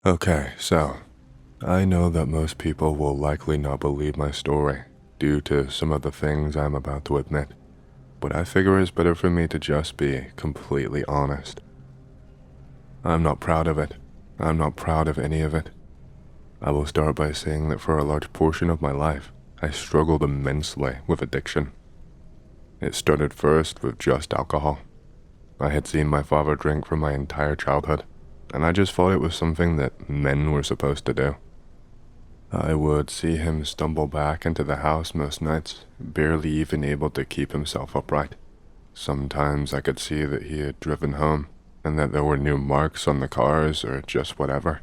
Okay, so I know that most people will likely not believe my story due to some of the things I'm about to admit, but I figure it's better for me to just be completely honest. I'm not proud of it. I'm not proud of any of it. I will start by saying that for a large portion of my life, I struggled immensely with addiction. It started first with just alcohol. I had seen my father drink for my entire childhood, and I just thought it was something that men were supposed to do. I would see him stumble back into the house most nights, barely even able to keep himself upright. Sometimes I could see that he had driven home, and that there were new marks on the cars or just whatever.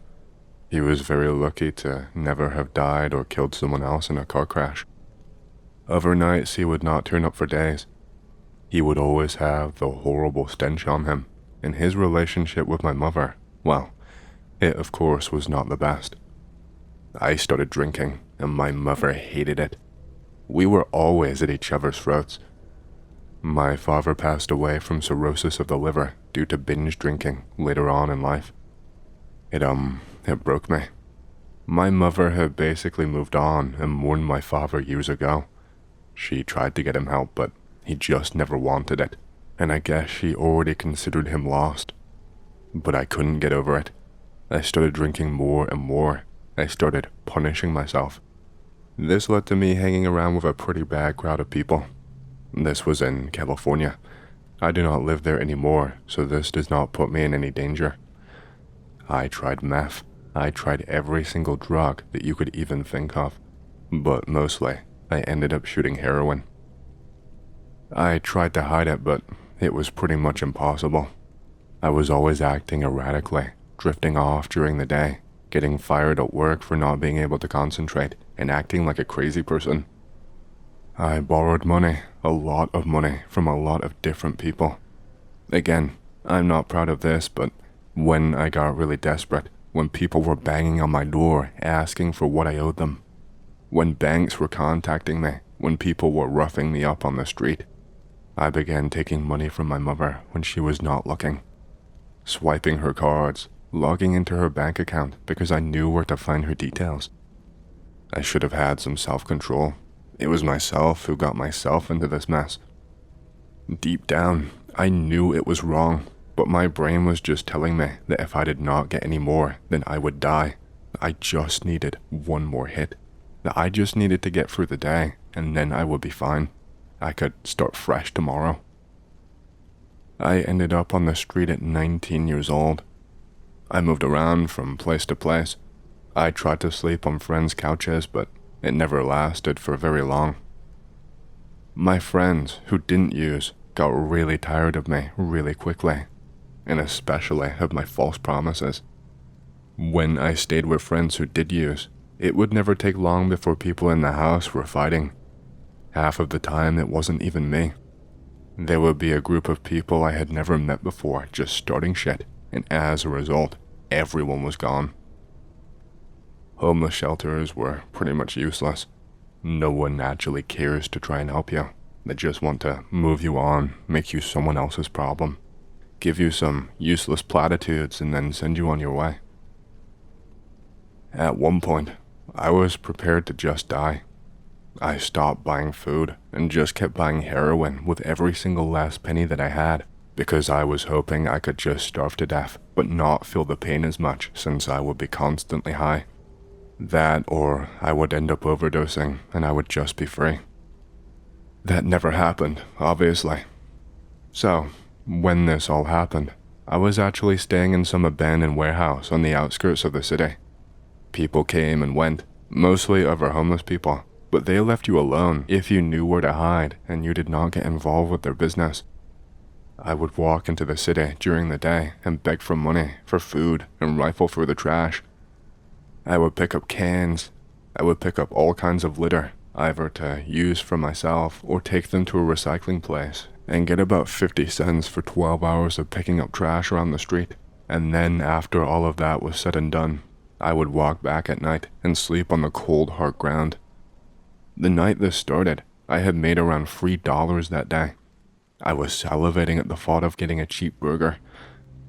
He was very lucky to never have died or killed someone else in a car crash. Other nights he would not turn up for days. He would always have the horrible stench on him, and his relationship with my mother, well, it of course was not the best. I started drinking, and my mother hated it. We were always at each other's throats. My father passed away from cirrhosis of the liver due to binge drinking later on in life. It broke me. My mother had basically moved on and mourned my father years ago. She tried to get him help, but he just never wanted it, and I guess she already considered him lost. But I couldn't get over it. I started drinking more and more. I started punishing myself. This led to me hanging around with a pretty bad crowd of people. This was in California. I do not live there anymore, so this does not put me in any danger. I tried meth. I tried every single drug that you could even think of, but mostly I ended up shooting heroin. I tried to hide it, but it was pretty much impossible. I was always acting erratically, drifting off during the day, getting fired at work for not being able to concentrate, and acting like a crazy person. I borrowed money, a lot of money, from a lot of different people. Again, I'm not proud of this, but when I got really desperate, when people were banging on my door asking for what I owed them, when banks were contacting me, when people were roughing me up on the street, I began taking money from my mother when she was not looking, swiping her cards, logging into her bank account because I knew where to find her details. I should have had some self-control. It was myself who got myself into this mess. Deep down, I knew it was wrong, but my brain was just telling me that if I did not get any more, then I would die. I just needed one more hit. That I just needed to get through the day, and then I would be fine. I could start fresh tomorrow. I ended up on the street at 19 years old. I moved around from place to place. I tried to sleep on friends' couches, but it never lasted for very long. My friends who didn't use got really tired of me really quickly, and especially of my false promises. When I stayed with friends who did use, it would never take long before people in the house were fighting. Half of the time it wasn't even me. There would be a group of people I had never met before just starting shit, and as a result, everyone was gone. Homeless shelters were pretty much useless. No one actually cares to try and help you. They just want to move you on, make you someone else's problem, give you some useless platitudes, and then send you on your way. At one point, I was prepared to just die. I stopped buying food and just kept buying heroin with every single last penny that I had, because I was hoping I could just starve to death, but not feel the pain as much since I would be constantly high. That or I would end up overdosing and I would just be free. That never happened, obviously. So, when this all happened, I was actually staying in some abandoned warehouse on the outskirts of the city. People came and went, mostly other homeless people, but they left you alone if you knew where to hide and you did not get involved with their business. I would walk into the city during the day and beg for money, for food, and rifle through the trash. I would pick up cans. I would pick up all kinds of litter, either to use for myself or take them to a recycling place, and get about 50 cents for 12 hours of picking up trash around the street. And then after all of that was said and done, I would walk back at night and sleep on the cold, hard ground. The night this started, I had made around $3 that day. I was salivating at the thought of getting a cheap burger.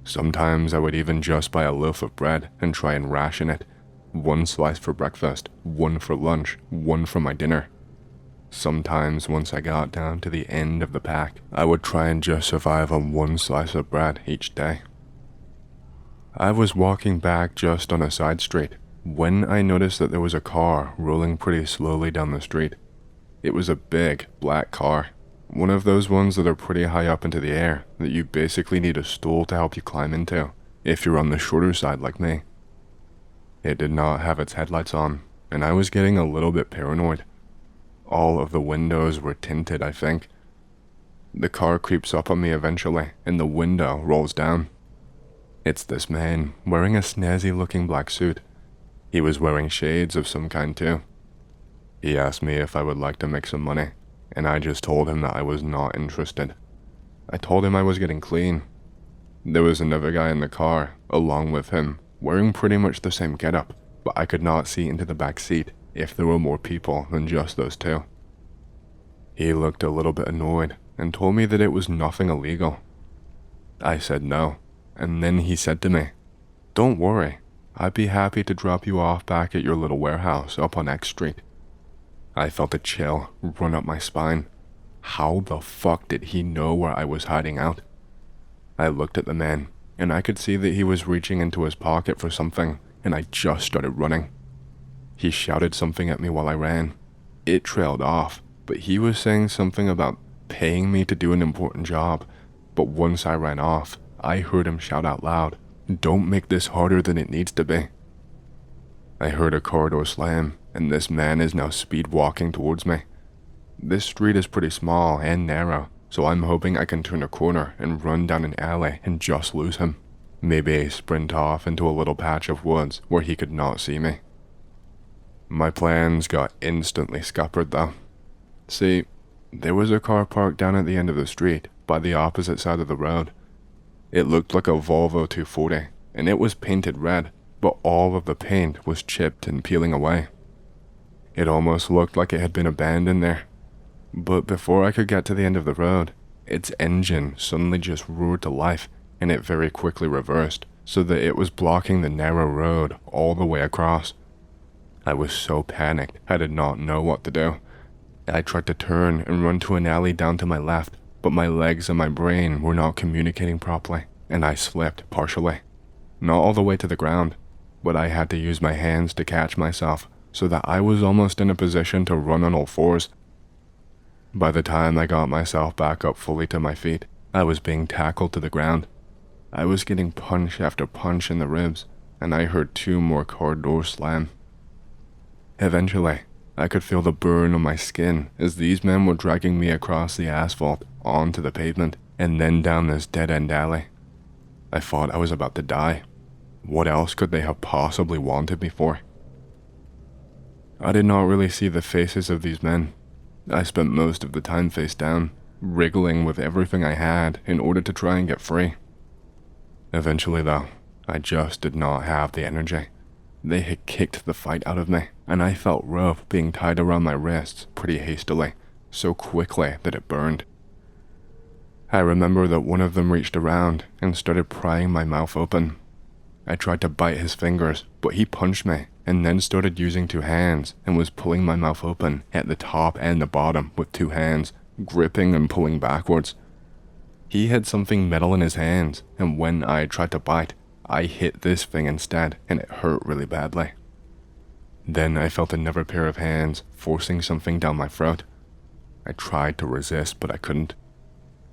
Sometimes I would even just buy a loaf of bread and try and ration it. One slice for breakfast, one for lunch, one for my dinner. Sometimes once I got down to the end of the pack, I would try and just survive on one slice of bread each day. I was walking back just on a side street when I noticed that there was a car rolling pretty slowly down the street. It was a big, black car. One of those ones that are pretty high up into the air that you basically need a stool to help you climb into, if you're on the shorter side like me. It did not have its headlights on, and I was getting a little bit paranoid. All of the windows were tinted, I think. The car creeps up on me eventually, and the window rolls down. It's this man, wearing a snazzy looking black suit. He was wearing shades of some kind too. He asked me if I would like to make some money, and I just told him that I was not interested. I told him I was getting clean. There was another guy in the car, along with him, wearing pretty much the same getup, but I could not see into the back seat if there were more people than just those two. He looked a little bit annoyed and told me that it was nothing illegal. I said no, and then he said to me, "Don't worry, I'd be happy to drop you off back at your little warehouse up on X Street." I felt a chill run up my spine. How the fuck did he know where I was hiding out? I looked at the man, and I could see that he was reaching into his pocket for something, and I just started running. He shouted something at me while I ran. It trailed off, but he was saying something about paying me to do an important job. But once I ran off, I heard him shout out loud, "Don't make this harder than it needs to be." I heard a car door slam, and this man is now speed walking towards me. This street is pretty small and narrow, so I'm hoping I can turn a corner and run down an alley and just lose him. Maybe sprint off into a little patch of woods where he could not see me. My plans got instantly scuppered though. See, there was a car parked down at the end of the street by the opposite side of the road. It looked like a Volvo 240, and it was painted red, but all of the paint was chipped and peeling away. It almost looked like it had been abandoned there. But before I could get to the end of the road, its engine suddenly just roared to life, and it very quickly reversed, so that it was blocking the narrow road all the way across. I was so panicked, I did not know what to do. I tried to turn and run to an alley down to my left, but my legs and my brain were not communicating properly, and I slipped partially. Not all the way to the ground, but I had to use my hands to catch myself, so that I was almost in a position to run on all fours. By the time I got myself back up fully to my feet, I was being tackled to the ground. I was getting punch after punch in the ribs, and I heard 2 more car doors slam. Eventually, I could feel the burn on my skin as these men were dragging me across the asphalt onto the pavement and then down this dead-end alley. I thought I was about to die. What else could they have possibly wanted me for? I did not really see the faces of these men. I spent most of the time face down, wriggling with everything I had in order to try and get free. Eventually though, I just did not have the energy. They had kicked the fight out of me, and I felt rope being tied around my wrists pretty hastily, so quickly that it burned. I remember that one of them reached around and started prying my mouth open. I tried to bite his fingers, but he punched me and then started using 2 hands and was pulling my mouth open at the top and the bottom with 2 hands, gripping and pulling backwards. He had something metal in his hands, and when I tried to bite, I hit this thing instead, and it hurt really badly. Then I felt another pair of hands forcing something down my throat. I tried to resist, but I couldn't.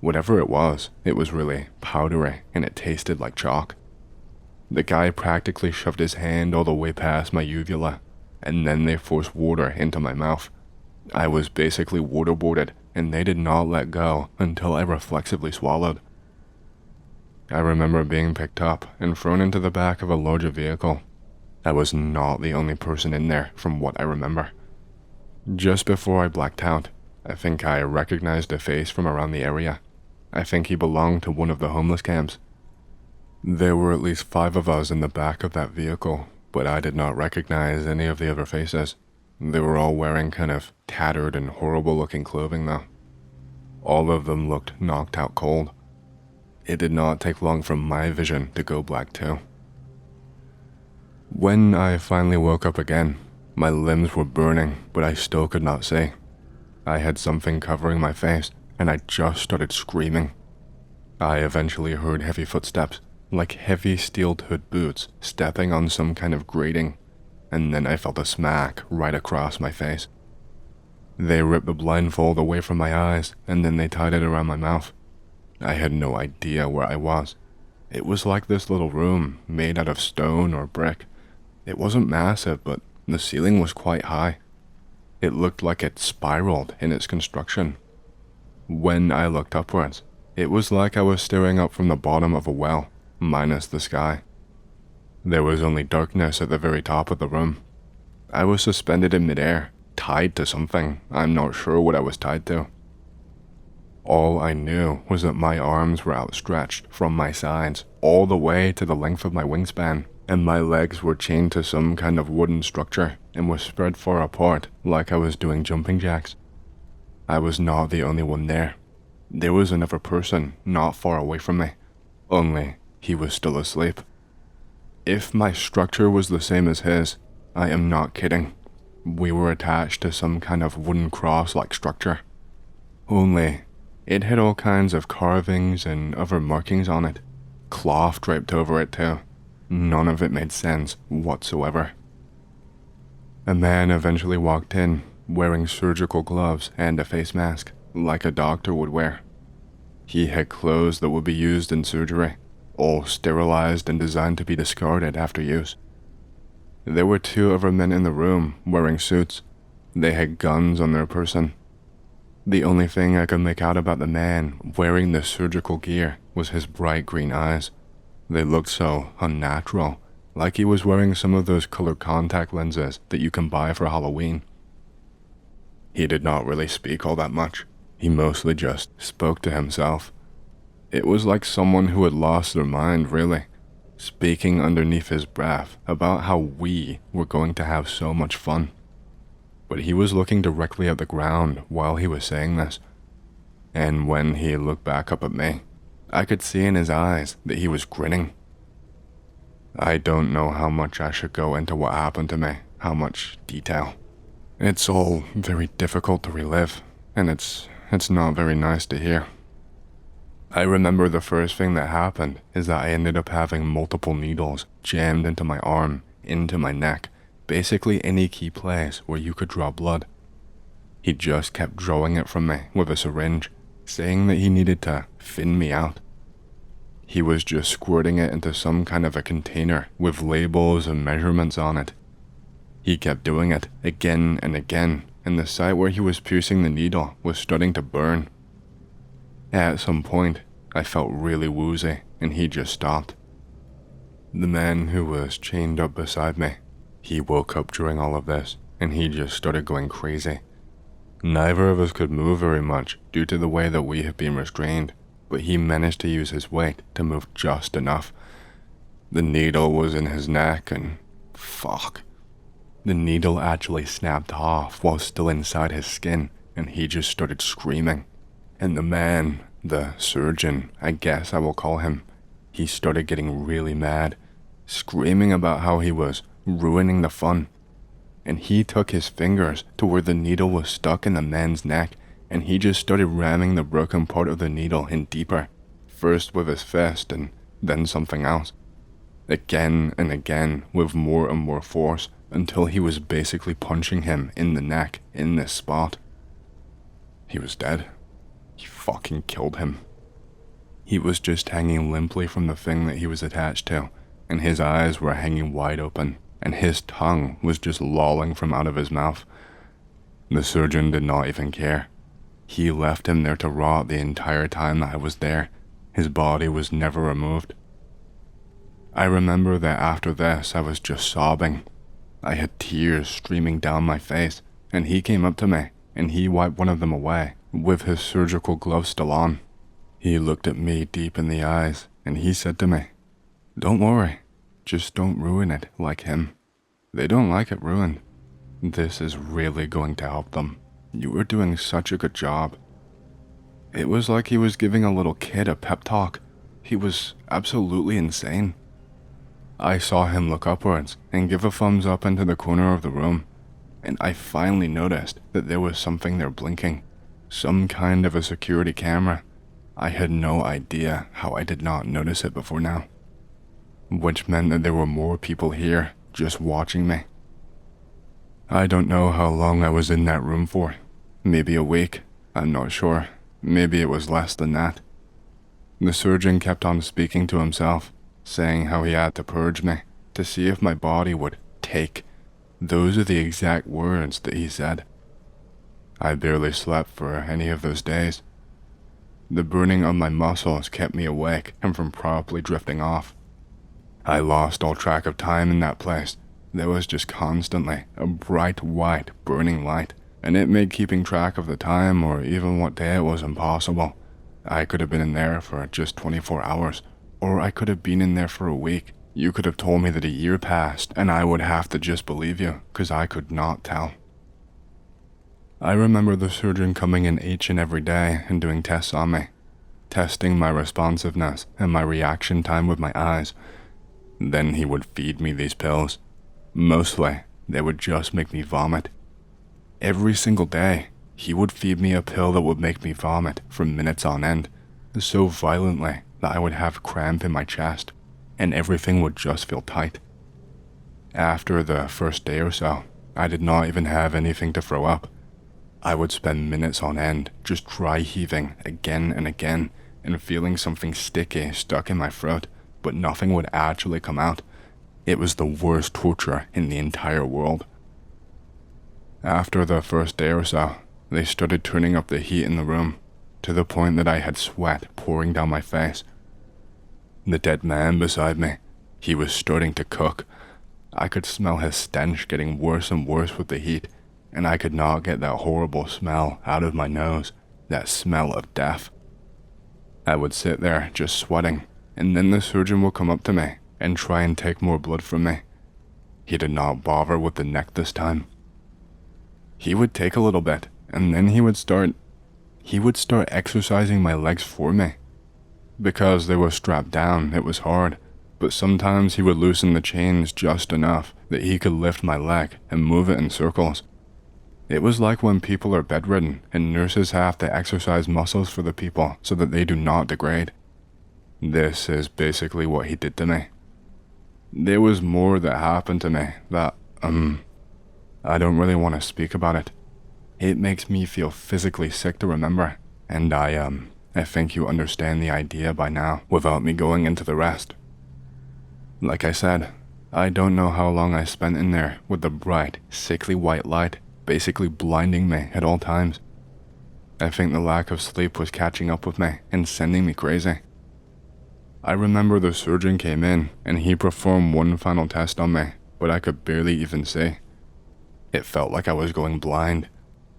Whatever it was really powdery, and it tasted like chalk. The guy practically shoved his hand all the way past my uvula, and then they forced water into my mouth. I was basically waterboarded, and they did not let go until I reflexively swallowed. I remember being picked up and thrown into the back of a larger vehicle. I was not the only person in there from what I remember. Just before I blacked out, I think I recognized a face from around the area. I think he belonged to one of the homeless camps. There were at least 5 of us in the back of that vehicle, but I did not recognize any of the other faces. They were all wearing kind of tattered and horrible looking clothing though. All of them looked knocked out cold. It did not take long for my vision to go black too. When I finally woke up again, my limbs were burning, but I still could not see. I had something covering my face, and I just started screaming. I eventually heard heavy footsteps, like heavy steel-toed boots stepping on some kind of grating, and then I felt a smack right across my face. They ripped the blindfold away from my eyes, and then they tied it around my mouth. I had no idea where I was. It was like this little room made out of stone or brick. It wasn't massive, but the ceiling was quite high. It looked like it spiraled in its construction. When I looked upwards, it was like I was staring up from the bottom of a well, minus the sky. There was only darkness at the very top of the room. I was suspended in midair, tied to something. I'm not sure what I was tied to. All I knew was that my arms were outstretched from my sides all the way to the length of my wingspan, and my legs were chained to some kind of wooden structure and were spread far apart like I was doing jumping jacks. I was not the only one there. There was another person not far away from me, only he was still asleep. If my structure was the same as his, I am not kidding. We were attached to some kind of wooden cross-like structure. Only, it had all kinds of carvings and other markings on it, cloth draped over it too. None of it made sense whatsoever. A man eventually walked in, wearing surgical gloves and a face mask, like a doctor would wear. He had clothes that would be used in surgery, all sterilized and designed to be discarded after use. There were 2 other men in the room wearing suits. They had guns on their person. The only thing I could make out about the man wearing the surgical gear was his bright green eyes. They looked so unnatural, like he was wearing some of those colored contact lenses that you can buy for Halloween. He did not really speak all that much. He mostly just spoke to himself. It was like someone who had lost their mind, really, speaking underneath his breath about how we were going to have so much fun. But he was looking directly at the ground while he was saying this, and when he looked back up at me, I could see in his eyes that he was grinning. I don't know how much I should go into what happened to me, how much detail. It's all very difficult to relive, and it's not very nice to hear. I remember the first thing that happened is that I ended up having multiple needles jammed into my arm, into my neck, basically any key place where you could draw blood. He just kept drawing it from me with a syringe, saying that he needed to thin me out. He was just squirting it into some kind of a container with labels and measurements on it. He kept doing it again and again, and the site where he was piercing the needle was starting to burn. At some point, I felt really woozy, and he just stopped. The man who was chained up beside me, he woke up during all of this, and he just started going crazy. Neither of us could move very much due to the way that we had been restrained, but he managed to use his weight to move just enough. The needle was in his neck, and fuck. The needle actually snapped off while still inside his skin, and he just started screaming. And the man, the surgeon, I guess I will call him, he started getting really mad, screaming about how he was ruining the fun. And he took his fingers to where the needle was stuck in the man's neck, and he just started ramming the broken part of the needle in deeper, first with his fist and then something else. Again and again with more and more force until he was basically punching him in the neck in this spot. He was dead. He fucking killed him. He was just hanging limply from the thing that he was attached to, and his eyes were hanging wide open, and his tongue was just lolling from out of his mouth. The surgeon did not even care. He left him there to rot the entire time that I was there. His body was never removed. I remember that after this I was just sobbing. I had tears streaming down my face, and he came up to me, and he wiped one of them away, with his surgical gloves still on. He looked at me deep in the eyes, and he said to me, "Don't worry, just don't ruin it like him. They don't like it ruined. This is really going to help them. You were doing such a good job." It was like he was giving a little kid a pep talk. He was absolutely insane. I saw him look upwards and give a thumbs up into the corner of the room, and I finally noticed that there was something there blinking, some kind of a security camera. I had no idea how I did not notice it before now, which meant that there were more people here just watching me. I don't know how long I was in that room for. Maybe a week, I'm not sure. Maybe it was less than that. The surgeon kept on speaking to himself, saying how he had to purge me to see if my body would take. Those are the exact words that he said. I barely slept for any of those days. The burning of my muscles kept me awake and from properly drifting off. I lost all track of time in that place. There was just constantly a bright white burning light, and it made keeping track of the time or even what day it was impossible. I could have been in there for just 24 hours, or I could have been in there for a week. You could have told me that a year passed, and I would have to just believe you, because I could not tell. I remember the surgeon coming in each and every day and doing tests on me, testing my responsiveness and my reaction time with my eyes. Then he would feed me these pills. Mostly, they would just make me vomit. Every single day, he would feed me a pill that would make me vomit for minutes on end, so violently that I would have cramp in my chest, and everything would just feel tight. After the first day or so, I did not even have anything to throw up. I would spend minutes on end just dry heaving again and again and feeling something sticky stuck in my throat, but nothing would actually come out. It was the worst torture in the entire world. After the first day or so, they started turning up the heat in the room, to the point that I had sweat pouring down my face. The dead man beside me, he was starting to cook. I could smell his stench getting worse and worse with the heat, and I could not get that horrible smell out of my nose, that smell of death. I would sit there just sweating, and then the surgeon would come up to me and try and take more blood from me. He did not bother with the neck this time. He would take a little bit, and then he would start exercising my legs for me. Because they were strapped down, it was hard, but sometimes he would loosen the chains just enough that he could lift my leg and move it in circles. It was like when people are bedridden and nurses have to exercise muscles for the people so that they do not degrade. This is basically what he did to me. There was more that happened to me that, I don't really want to speak about it. It makes me feel physically sick to remember, and I think you understand the idea by now without me going into the rest. Like I said, I don't know how long I spent in there with the bright, sickly white light basically blinding me at all times. I think the lack of sleep was catching up with me and sending me crazy. I remember the surgeon came in and he performed one final test on me, but I could barely even see. It felt like I was going blind.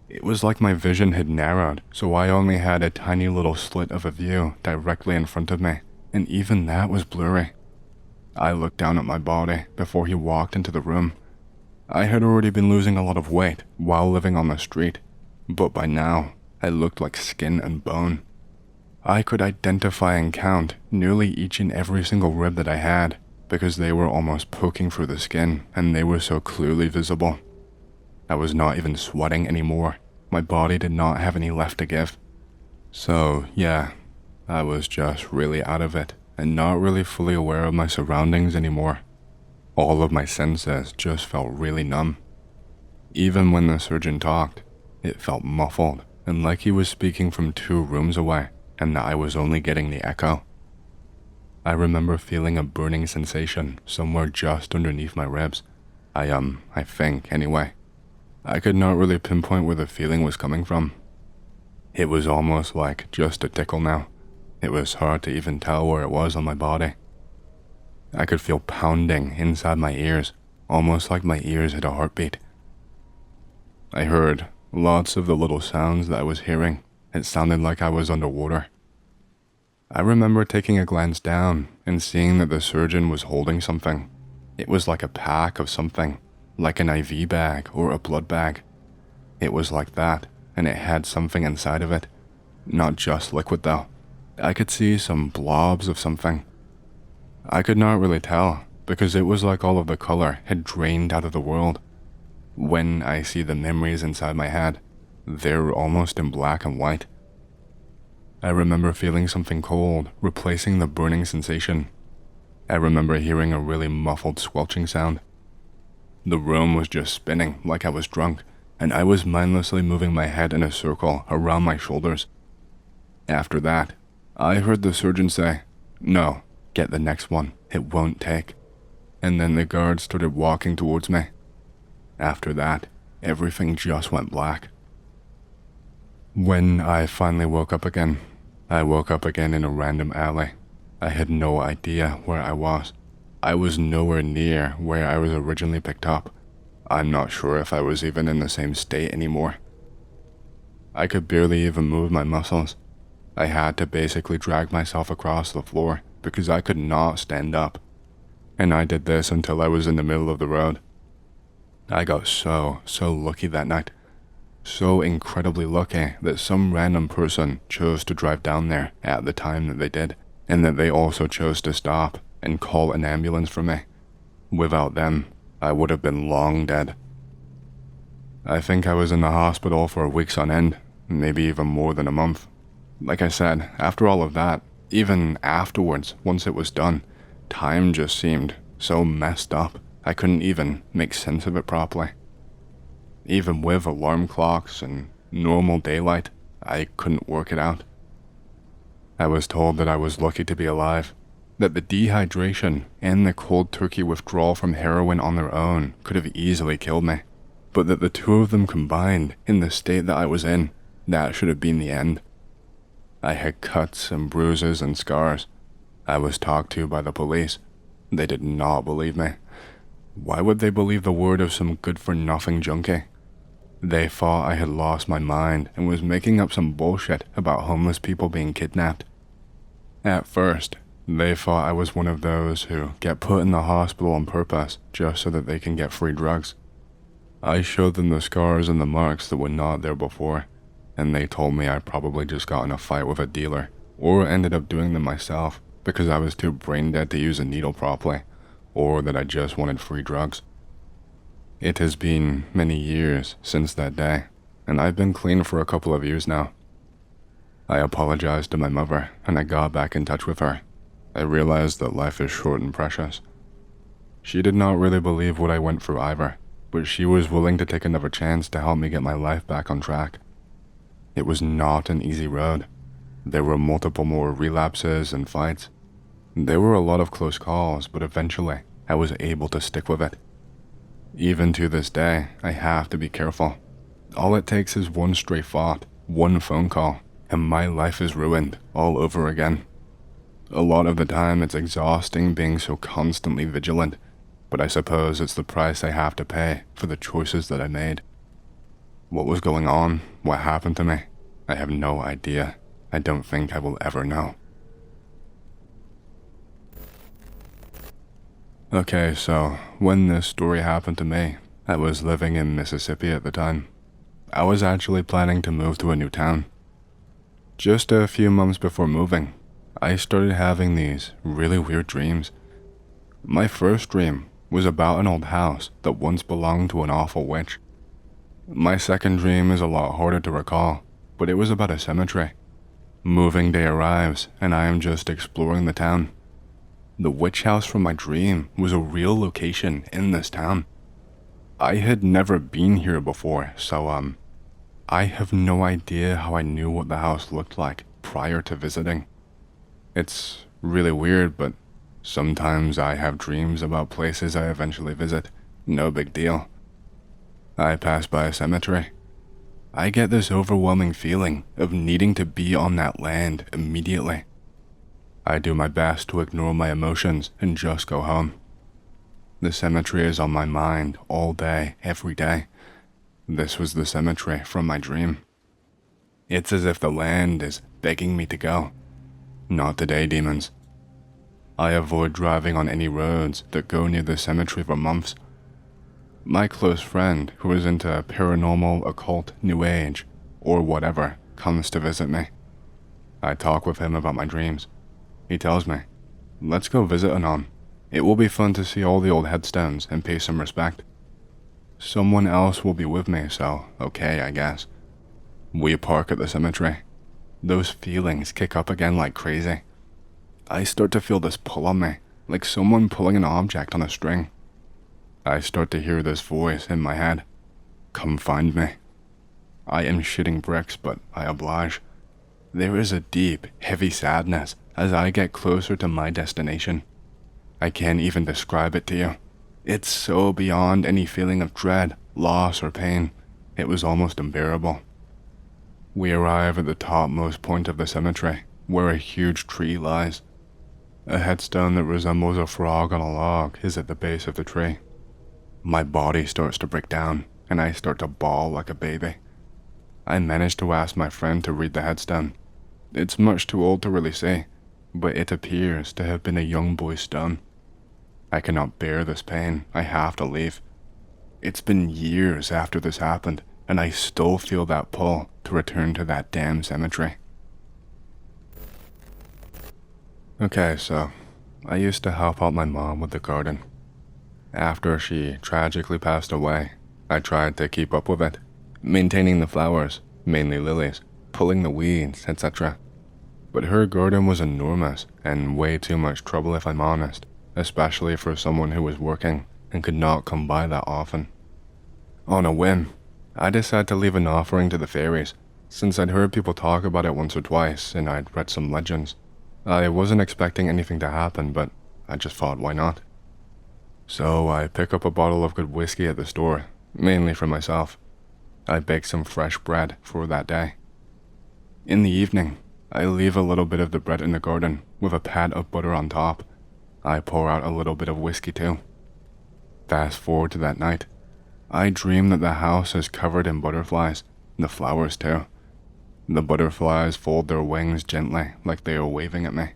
It was like my vision had narrowed, so I only had a tiny little slit of a view directly in front of me, and even that was blurry. I looked down at my body before he walked into the room. I had already been losing a lot of weight while living on the street, but by now, I looked like skin and bone. I could identify and count nearly each and every single rib that I had, because they were almost poking through the skin and they were so clearly visible. I was not even sweating anymore. My body did not have any left to give. So yeah, I was just really out of it and not really fully aware of my surroundings anymore. All of my senses just felt really numb. Even when the surgeon talked, it felt muffled and like he was speaking from 2 rooms away and that I was only getting the echo. I remember feeling a burning sensation somewhere just underneath my ribs. I think anyway. I could not really pinpoint where the feeling was coming from. It was almost like just a tickle now. It was hard to even tell where it was on my body. I could feel pounding inside my ears, almost like my ears had a heartbeat. I heard lots of the little sounds that I was hearing. It sounded like I was underwater. I remember taking a glance down and seeing that the surgeon was holding something. It was like a pack of something, like an IV bag or a blood bag. It was like that, and it had something inside of it. Not just liquid though. I could see some blobs of something. I could not really tell, because it was like all of the color had drained out of the world. When I see the memories inside my head, they're almost in black and white. I remember feeling something cold replacing the burning sensation. I remember hearing a really muffled squelching sound. The room was just spinning like I was drunk, and I was mindlessly moving my head in a circle around my shoulders. After that, I heard the surgeon say, "No, get the next one, it won't take." And then the guard started walking towards me. After that, everything just went black. When I finally woke up again, I woke up again in a random alley. I had no idea where I was. I was nowhere near where I was originally picked up. I'm not sure if I was even in the same state anymore. I could barely even move my muscles. I had to basically drag myself across the floor because I could not stand up. And I did this until I was in the middle of the road. I got so lucky that night. So incredibly lucky that some random person chose to drive down there at the time that they did, and that they also chose to stop and call an ambulance for me. Without them, I would have been long dead. I think I was in the hospital for weeks on end, maybe even more than a month. Like I said, after all of that, even afterwards, once it was done, time just seemed so messed up. I couldn't even make sense of it properly. Even with alarm clocks and normal daylight, I couldn't work it out. I was told that I was lucky to be alive, that the dehydration and the cold turkey withdrawal from heroin on their own could have easily killed me, but that the two of them combined in the state that I was in, that should have been the end. I had cuts and bruises and scars. I was talked to by the police. They did not believe me. Why would they believe the word of some good-for-nothing junkie? They thought I had lost my mind and was making up some bullshit about homeless people being kidnapped. At first, they thought I was one of those who get put in the hospital on purpose just so that they can get free drugs. I showed them the scars and the marks that were not there before, and they told me I probably just got in a fight with a dealer, or ended up doing them myself because I was too brain dead to use a needle properly, or that I just wanted free drugs. It has been many years since that day, and I've been clean for a couple of years now. I apologized to my mother, and I got back in touch with her. I realized that life is short and precious. She did not really believe what I went through either, but she was willing to take another chance to help me get my life back on track. It was not an easy road. There were multiple more relapses and fights. There were a lot of close calls, but eventually I was able to stick with it. Even to this day, I have to be careful. All it takes is one stray thought, one phone call, and my life is ruined all over again. A lot of the time it's exhausting being so constantly vigilant, but I suppose it's the price I have to pay for the choices that I made. What was going on? What happened to me? I have no idea. I don't think I will ever know. Okay, so when this story happened to me, I was living in Mississippi at the time. I was actually planning to move to a new town. Just a few months before moving, I started having these really weird dreams. My first dream was about an old house that once belonged to an awful witch. My second dream is a lot harder to recall, but it was about a cemetery. Moving day arrives, and I am just exploring the town. The witch house from my dream was a real location in this town. I had never been here before, so I have no idea how I knew what the house looked like prior to visiting. It's really weird, but sometimes I have dreams about places I eventually visit. No big deal. I pass by a cemetery. I get this overwhelming feeling of needing to be on that land immediately. I do my best to ignore my emotions and just go home. The cemetery is on my mind all day, every day. This was the cemetery from my dream. It's as if the land is begging me to go. Not today, demons. I avoid driving on any roads that go near the cemetery for months. My close friend, who is into paranormal, occult, new age, or whatever, comes to visit me. I talk with him about my dreams. He tells me, let's go visit Anon. It will be fun to see all the old headstones and pay some respect. Someone else will be with me, so okay, I guess. We park at the cemetery. Those feelings kick up again like crazy. I start to feel this pull on me, like someone pulling an object on a string. I start to hear this voice in my head. Come find me. I am shitting bricks, but I oblige. There is a deep, heavy sadness as I get closer to my destination. I can't even describe it to you. It's so beyond any feeling of dread, loss, or pain. It was almost unbearable. We arrive at the topmost point of the cemetery, where a huge tree lies. A headstone that resembles a frog on a log is at the base of the tree. My body starts to break down, and I start to bawl like a baby. I manage to ask my friend to read the headstone. It's much too old to really see, but it appears to have been a young boy's stone. I cannot bear this pain. I have to leave. It's been years after this happened, and I still feel that pull to return to that damn cemetery. Okay, so I used to help out my mom with the garden. After she tragically passed away, I tried to keep up with it, maintaining the flowers, mainly lilies, pulling the weeds, etc. But her garden was enormous and way too much trouble if I'm honest, especially for someone who was working and could not come by that often. On a whim, I decided to leave an offering to the fairies, since I'd heard people talk about it once or twice and I'd read some legends. I wasn't expecting anything to happen, but I just thought, why not? So I pick up a bottle of good whiskey at the store, mainly for myself. I bake some fresh bread for that day. In the evening, I leave a little bit of the bread in the garden with a pat of butter on top. I pour out a little bit of whiskey too. Fast forward to that night. I dream that the house is covered in butterflies, the flowers too. The butterflies fold their wings gently like they are waving at me.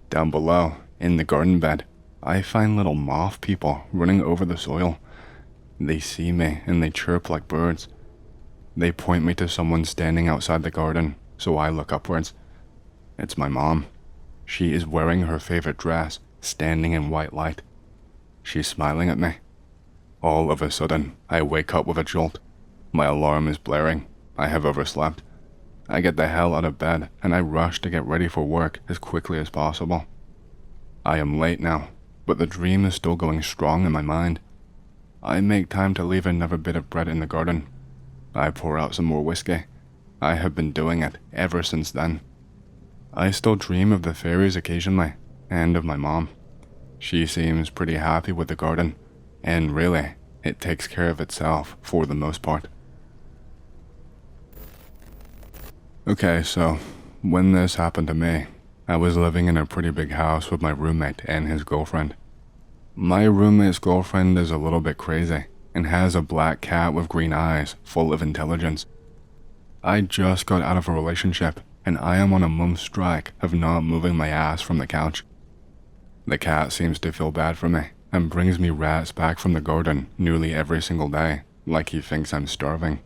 Down below, in the garden bed, I find little moth people running over the soil. They see me and they chirp like birds. They point me to someone standing outside the garden, so I look upwards. It's my mom. She is wearing her favorite dress, standing in white light. She's smiling at me. All of a sudden, I wake up with a jolt. My alarm is blaring. I have overslept. I get the hell out of bed and I rush to get ready for work as quickly as possible. I am late now, but the dream is still going strong in my mind. I make time to leave another bit of bread in the garden. I pour out some more whiskey. I have been doing it ever since then. I still dream of the fairies occasionally, and of my mom. She seems pretty happy with the garden, and really, it takes care of itself for the most part. Okay, so when this happened to me, I was living in a pretty big house with my roommate and his girlfriend. My roommate's girlfriend is a little bit crazy and has a black cat with green eyes full of intelligence. I just got out of a relationship and I am on a month's strike of not moving my ass from the couch. The cat seems to feel bad for me and brings me rats back from the garden nearly every single day, like he thinks I'm starving.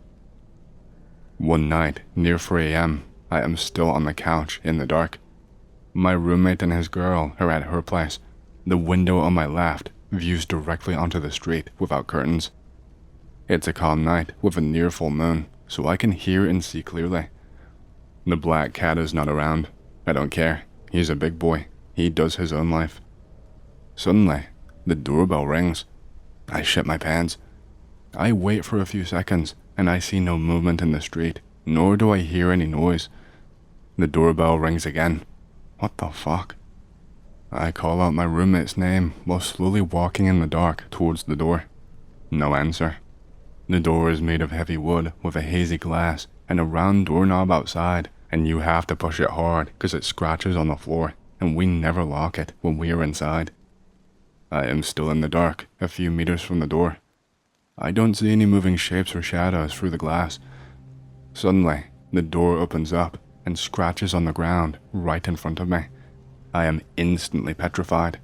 One night, near 3 a.m., I am still on the couch in the dark. My roommate and his girl are at her place. The window on my left views directly onto the street without curtains. It's a calm night with a near full moon, so I can hear and see clearly. The black cat is not around. I don't care. He's a big boy. He does his own life. Suddenly, the doorbell rings. I shit my pants. I wait for a few seconds, and I see no movement in the street, nor do I hear any noise. The doorbell rings again. What the fuck? I call out my roommate's name while slowly walking in the dark towards the door. No answer. The door is made of heavy wood with a hazy glass and a round doorknob outside, and you have to push it hard because it scratches on the floor, and we never lock it when we are inside. I am still in the dark, a few meters from the door. I don't see any moving shapes or shadows through the glass. Suddenly, the door opens up and scratches on the ground right in front of me. I am instantly petrified.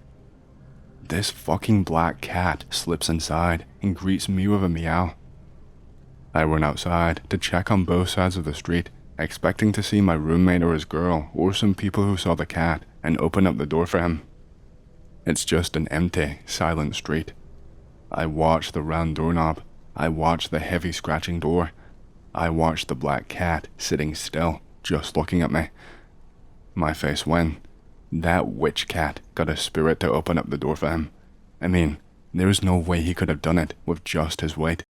This fucking black cat slips inside and greets me with a meow. I run outside to check on both sides of the street, expecting to see my roommate or his girl or some people who saw the cat and open up the door for him. It's just an empty, silent street. I watch the round doorknob. I watch the heavy scratching door. I watch the black cat sitting still, just looking at me. My face went. That witch cat got a spirit to open up the door for him. I mean, there's no way he could have done it with just his weight.